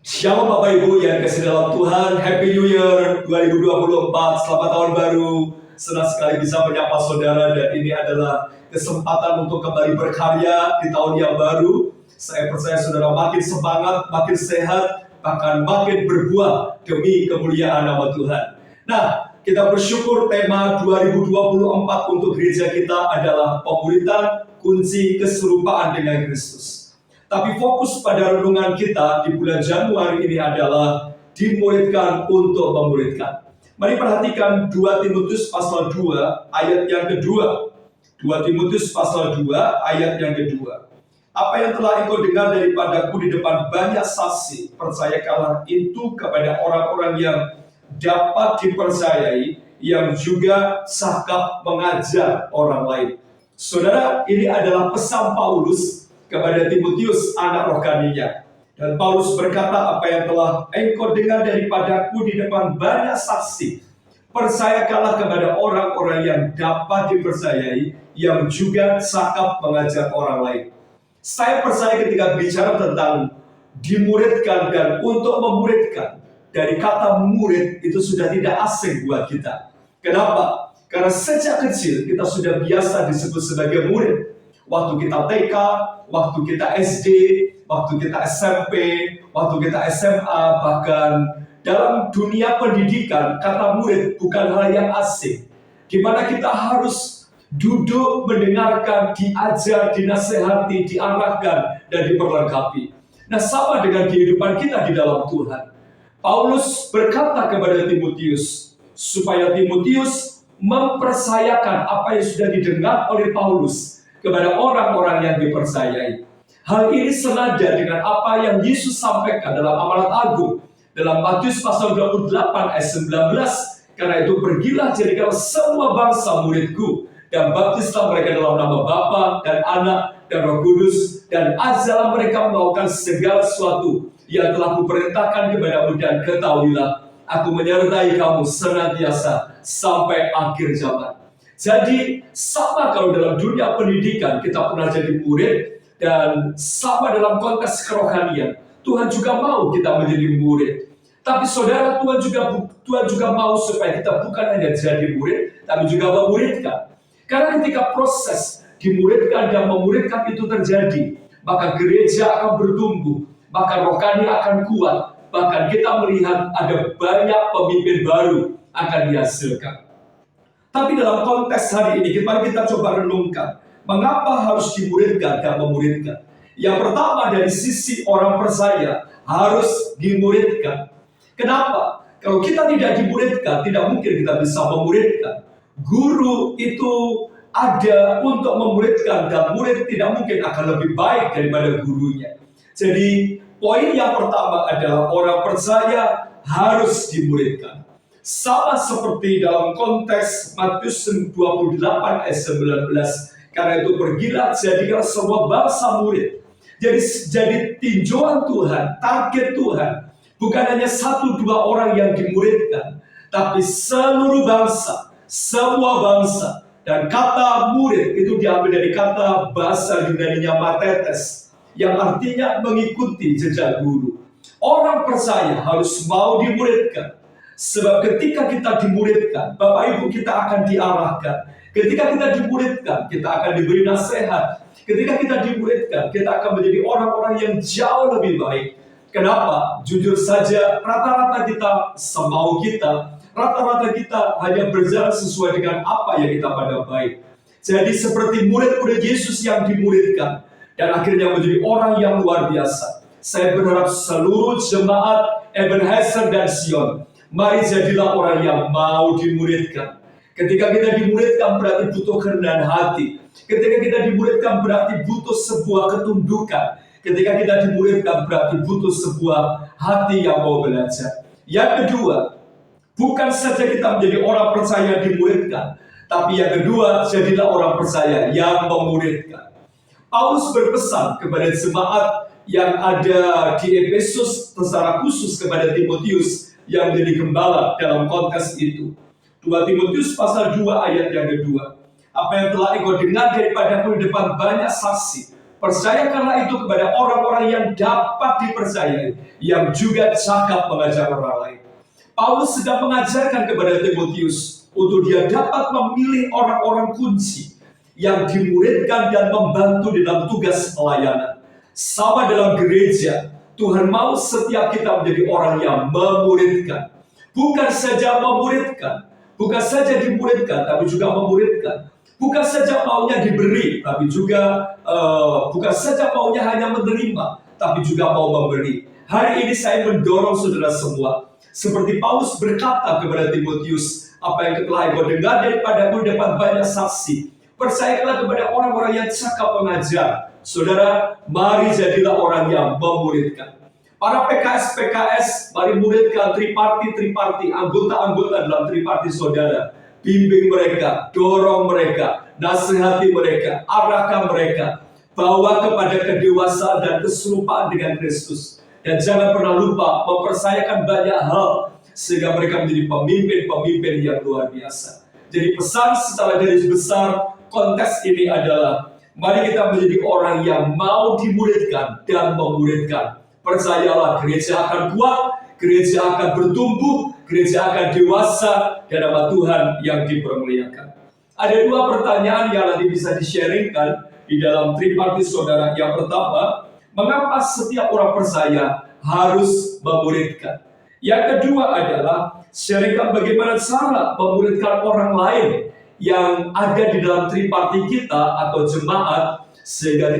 Shalom Bapak Ibu yang kasih dalam Tuhan, Happy New Year 2024, selamat tahun baru. Senang sekali bisa menyapa saudara dan ini adalah kesempatan untuk kembali berkarya di tahun yang baru. Saya percaya saudara makin semangat, makin sehat, bahkan makin berbuah demi kemuliaan nama Tuhan. Nah, kita bersyukur tema 2024 untuk gereja kita adalah pemuritan kunci keserupaan dengan Kristus. Tapi fokus pada renungan kita di bulan Januari ini adalah dimuridkan untuk memuridkan. Mari perhatikan 2 Timotius pasal 2 ayat yang kedua. 2 Timotius pasal 2 ayat yang kedua. Apa yang telah engkau dengar daripadaku di depan banyak saksi, percayakanlah itu kepada orang-orang yang dapat dipercayai, yang juga sakap mengajar orang lain. Saudara, ini adalah pesan Paulus kepada Timotius, anak rohaninya. Dan Paulus berkata, apa yang telah engkau dengar daripadaku di depan banyak saksi, percayakanlah kepada orang-orang yang dapat dipercayai, yang juga sakap mengajar orang lain. Saya percaya ketika bicara tentang dimuridkan dan untuk memuridkan, dari kata murid itu sudah tidak asing buat kita. Kenapa? Karena sejak kecil kita sudah biasa disebut sebagai murid. Waktu kita TK, waktu kita SD, waktu kita SMP, waktu kita SMA, bahkan dalam dunia pendidikan, kata murid bukan hal yang asing. Di mana kita harus duduk, mendengarkan, diajar, dinasehati, diarahkan, dan diperlengkapi. Nah, sama dengan kehidupan kita di dalam Tuhan. Paulus berkata kepada Timotius, supaya Timotius mempercayakan apa yang sudah didengar oleh Paulus kepada orang-orang yang dipercayai. Hal ini senada dengan apa yang Yesus sampaikan dalam amanat agung dalam Matius pasal 28 ayat 19. Karena itu pergilah jadikan semua bangsa muridku dan baptislah mereka dalam nama Bapa dan Anak dan Roh Kudus, dan ajarlah mereka melakukan segala sesuatu yang telah kuperintahkan kepadamu, dan ketahuilah aku menyertai kamu senantiasa sampai akhir zaman. Jadi sama kalau dalam dunia pendidikan kita pernah jadi murid, dan sama dalam konteks kerohanian Tuhan juga mau kita menjadi murid. Tapi saudara, Tuhan juga mau supaya kita bukan hanya jadi murid, tapi juga memuridkan. Karena ketika proses dimuridkan dan memuridkan itu terjadi, maka gereja akan bertumbuh, maka rohani akan kuat, bahkan kita melihat ada banyak pemimpin baru akan dihasilkan. Tapi dalam konteks hari ini, mari kita coba renungkan, mengapa harus dimuridkan dan memuridkan. Yang pertama, dari sisi orang percaya harus dimuridkan. Kenapa? Kalau kita tidak dimuridkan, tidak mungkin kita bisa memuridkan. Guru itu ada untuk memuridkan, dan murid tidak mungkin akan lebih baik daripada gurunya. Jadi, poin yang pertama adalah orang percaya harus dimuridkan. Sama seperti dalam konteks Matius 28 ayat 19. Karena itu pergilah jadikan semua bangsa murid. Jadi tinjauan Tuhan, target Tuhan, bukan hanya 1-2 orang yang dimuridkan, tapi seluruh bangsa, semua bangsa. Dan kata murid itu diambil dari kata bahasa Yunani-nya matetes, yang artinya mengikuti jejak guru. Orang percaya harus mau dimuridkan. Sebab ketika kita dimuridkan, Bapak Ibu, kita akan diarahkan. Ketika kita dimuridkan, kita akan diberi nasihat. Ketika kita dimuridkan, kita akan menjadi orang-orang yang jauh lebih baik. Kenapa? Jujur saja, rata-rata kita semau kita, rata-rata kita hanya berjalan sesuai dengan apa yang kita pandang baik. Jadi seperti murid-murid Yesus yang dimuridkan, dan akhirnya menjadi orang yang luar biasa. Saya berharap seluruh jemaat Ebenezer dan Sion, mari jadilah orang yang mau dimuridkan. Ketika kita dimuridkan berarti butuh kerendahan hati. Ketika kita dimuridkan berarti butuh sebuah ketundukan. Ketika kita dimuridkan berarti butuh sebuah hati yang mau belajar. Yang kedua, bukan saja kita menjadi orang percaya dimuridkan, tapi yang kedua, jadilah orang percaya yang memuridkan. Paulus berpesan kepada jemaat yang ada di Efesus, secara khusus kepada Timotius yang menjadi gembala dalam konteks itu. 2 Timotius pasal 2 ayat yang kedua. Apa yang telah engkau dengar daripadaku di depan banyak saksi, Percayakanlah itu kepada orang-orang yang dapat dipercayai, yang juga cakap mengajar orang lain. Paulus sedang mengajarkan kepada Timotius untuk dia dapat memilih orang-orang kunci yang dimuridkan dan membantu dalam tugas pelayanan. Sama dalam gereja, Tuhan mau setiap kita menjadi orang yang memuridkan. Bukan saja memuridkan, bukan saja dimuridkan, tapi juga memuridkan. Bukan saja maunya diberi, tapi juga bukan saja maunya hanya menerima, tapi juga mau memberi. Hari ini saya mendorong saudara semua, seperti Paulus berkata kepada Timotius, apa yang telah engkau dengar daripadaku dapat banyak saksi. Percayakanlah kepada orang-orang yang cakap mengajar. Saudara, mari jadilah orang yang memuridkan. Para PKS, mari muridkan triparti, anggota-anggota dalam triparti saudara. Bimbing mereka, dorong mereka, nasihati mereka, arahkan mereka, bawa kepada kedewasaan dan keserupaan dengan Kristus. Dan jangan pernah lupa mempercayakan banyak hal, sehingga mereka menjadi pemimpin-pemimpin yang luar biasa. Jadi pesan secara garis besar, konteks ini adalah, mari kita menjadi orang yang mau dimuridkan dan memuridkan. Percayalah, gereja akan kuat, gereja akan bertumbuh, gereja akan dewasa, dan nama Tuhan yang dipermuliakan. Ada dua pertanyaan yang nanti bisa di-sharingkan di dalam triparti saudara. Yang pertama, mengapa setiap orang percaya harus memuridkan? Yang kedua adalah, sharingkan bagaimana cara memuridkan orang lain yang ada di dalam triparti kita atau jemaat, sehingga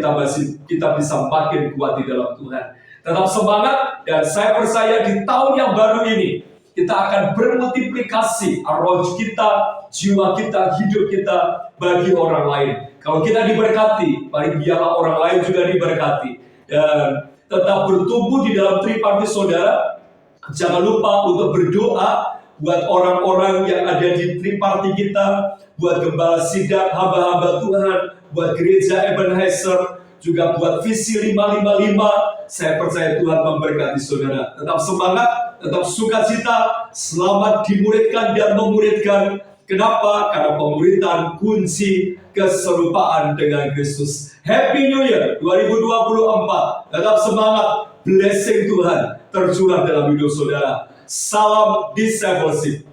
kita bisa makin kuat di dalam Tuhan. Tetap semangat, dan saya percaya di tahun yang baru ini kita akan bermultiplikasi roh kita, jiwa kita, hidup kita bagi orang lain. Kalau kita diberkati, mari biarlah orang lain juga diberkati. Dan tetap bertumbuh di dalam triparti saudara. Jangan lupa untuk berdoa buat orang-orang yang ada di triparti kita, buat gembala sidang, hamba-hamba Tuhan, buat gereja Ebenezer, juga buat visi 555. Saya percaya Tuhan memberkati saudara. Tetap semangat, tetap sukacita, selamat dimuridkan dan memuridkan. Kenapa? Karena pemuridan kunci keserupaan dengan Kristus. Happy New Year 2024. Tetap semangat, blessing Tuhan tercurah dalam hidup saudara. Salam discipleship.